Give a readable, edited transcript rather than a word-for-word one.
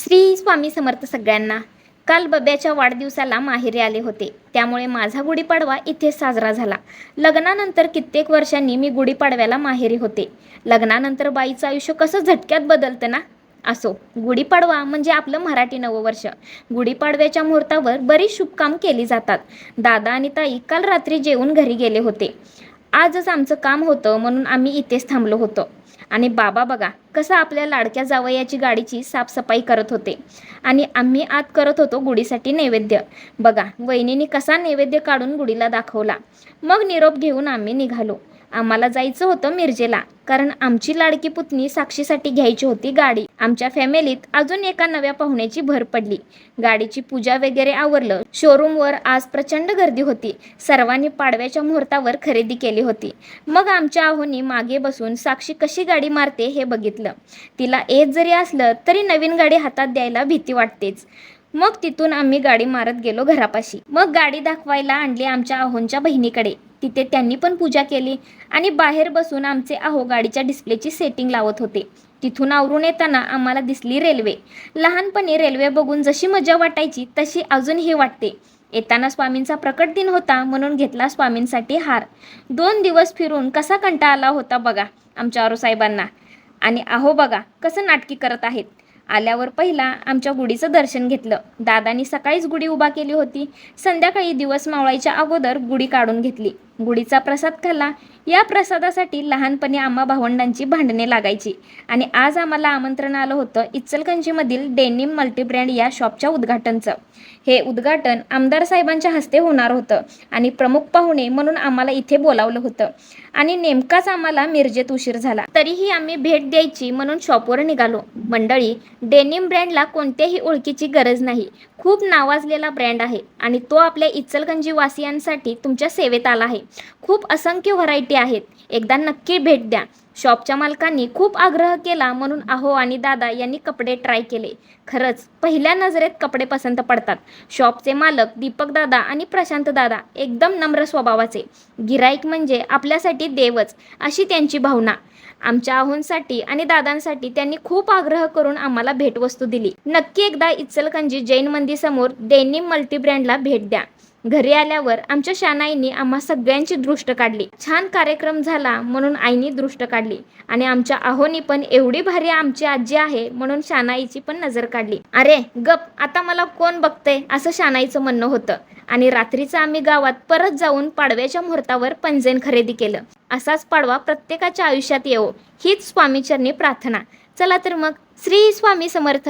श्री स्वामी समर्थ सगळ्यांना. काल बब्याच्या वाढदिवसाला माहेरी आले होते, त्यामुळे माझा गुढीपाडवा इथे साजरा झाला. लग्नानंतर कित्येक वर्षांनी मी गुढीपाडव्याला माहेरी होते. लग्नानंतर बाईचं आयुष्य कसं झटक्यात बदलतं ना. असो, गुढीपाडवा म्हणजे आपलं मराठी नववर्ष. गुढीपाडव्याच्या मुहूर्तावर बरीच शुभकाम केली जातात. दादा आणि ताई काल रात्री जेवून घरी गेले होते. आजच आमचं काम होतं म्हणून आम्ही इथेच थांबलो होतो. आणि बाबा बघा कसं आपल्या लाडक्या जावयाची गाडीची साफसफाई करत होते आणि आम्ही आत करत होतो गुढीसाठी नैवेद्य. बघा वहिनीने कसा नैवेद्य काढून गुढीला दाखवला. मग निरोप घेऊन आम्ही निघालो. आम्हाला जायचं होतं मिरजेला, कारण आमची लाडकी पुतणी साक्षीसाठी घ्यायची होती गाडी. आमच्या फॅमिलीत अजून एका नव्या पाहुण्याची भर पडली. गाडीची पूजा वगैरे आवरलं. शोरूमवर आज प्रचंड गर्दी होती. सर्वांनी पाडव्याच्या मुहूर्तावर खरेदी केली होती. मग आमच्या आहोनी मागे बसून साक्षी कशी गाडी मारते हे बघितलं. तिला येत जरी असलं तरी नवीन गाडी हातात द्यायला भीती वाटतेच. मग तिथून आम्ही गाडी मारत गेलो घरापाशी. मग गाडी दाखवायला आणली आमच्या आहोंच्या बहिणीकडे. तिथे त्यांनी पण पूजा केली आणि बाहेर बसून आमचे आहो गाडीच्या डिस्प्लेची सेटिंग लावत होते. तिथून आवरून येताना आम्हाला दिसली रेल्वे. लहानपणी रेल्वे बघून जशी मजा वाटायची तशी अजूनही वाटते. येताना स्वामींचा प्रकट दिन होता म्हणून घेतला स्वामींसाठी हार. 2 दिवस फिरून कसा कंटाळा आला होता बघा आमच्या आरोसाहेबांना. आणि आहो बघा कसं नाटकी करत आहेत. आल्यावर पहिला आमच्या गुढीचं दर्शन घेतलं. दादानी सकाळीच गुढी उभा केली होती. संध्याकाळी दिवस मावळायच्या अगोदर गुढी काढून घेतली. गुढीचा प्रसाद खाल्ला. या प्रसादासाठी लहानपणी आम्हा भावंडांची भांडणे लागायची. आणि आज आम्हाला आमंत्रण आलं होतं इचलकरंजीमधील डेनिम मल्टीब्रँड या शॉपच्या उद्घाटनचं. हे उद्घाटन आमदार साहेबांच्या हस्ते होणार होतं आणि प्रमुख पाहुणे म्हणून आम्हाला इथे बोलावलं होतं. आणि नेमकाच आम्हाला मिरजेत उशीर झाला. तरीही आम्ही भेट द्यायची म्हणून शॉपवर निघालो. मंडळी, डेनिम ब्रँडला कोणत्याही ओळखीची गरज नाही. खूप नावाजलेला ब्रँड आहे आणि तो आपल्या इचलकरंजी वासियांसाठी तुमच्या सेवेत आला आहे. खूप असंख्य व्हरायटी आहेत. एकदा नक्की भेट द्या. शॉपच्या मालकांनी खूप आग्रह केला म्हणून आहो आणि दादा यांनी कपडे ट्राय केले. खरंच पहिल्या नजरेत कपडे पसंत पडतात. शॉपचे मालक दीपक दादा आणि प्रशांत दादा एकदम नम्र स्वभावाचे. गिराईक म्हणजे आपल्यासाठी देवच अशी त्यांची भावना. आमच्या आहोंसाठी आणि दादांसाठी त्यांनी खूप आग्रह करून आम्हाला भेटवस्तू दिली. नक्की एकदा इचलकरंजी जैन मंदिरासमोर डेनिम मल्टीब्रँडला भेट द्या. घरी आल्यावर आमच्या शानाईंनी आम्हा सगळ्यांची दृष्ट काढली. छान कार्यक्रम झाला म्हणून आईनी दृष्ट काढली आणि आमच्या आहोनी पण एवढी भारी आमची आजी आहे म्हणून शानाईची पण नजर काढली. अरे गप, आता मला कोण बघतंय असं शानाईचं म्हणणं होतं. आणि रात्रीचं आम्ही गावात परत जाऊन पाडव्याच्या मुहूर्तावर पैंजण खरेदी केलं. असाच पाडवा प्रत्येकाच्या आयुष्यात येवो हीच स्वामीचरणी प्रार्थना. चला तर मग, श्री स्वामी समर्थ.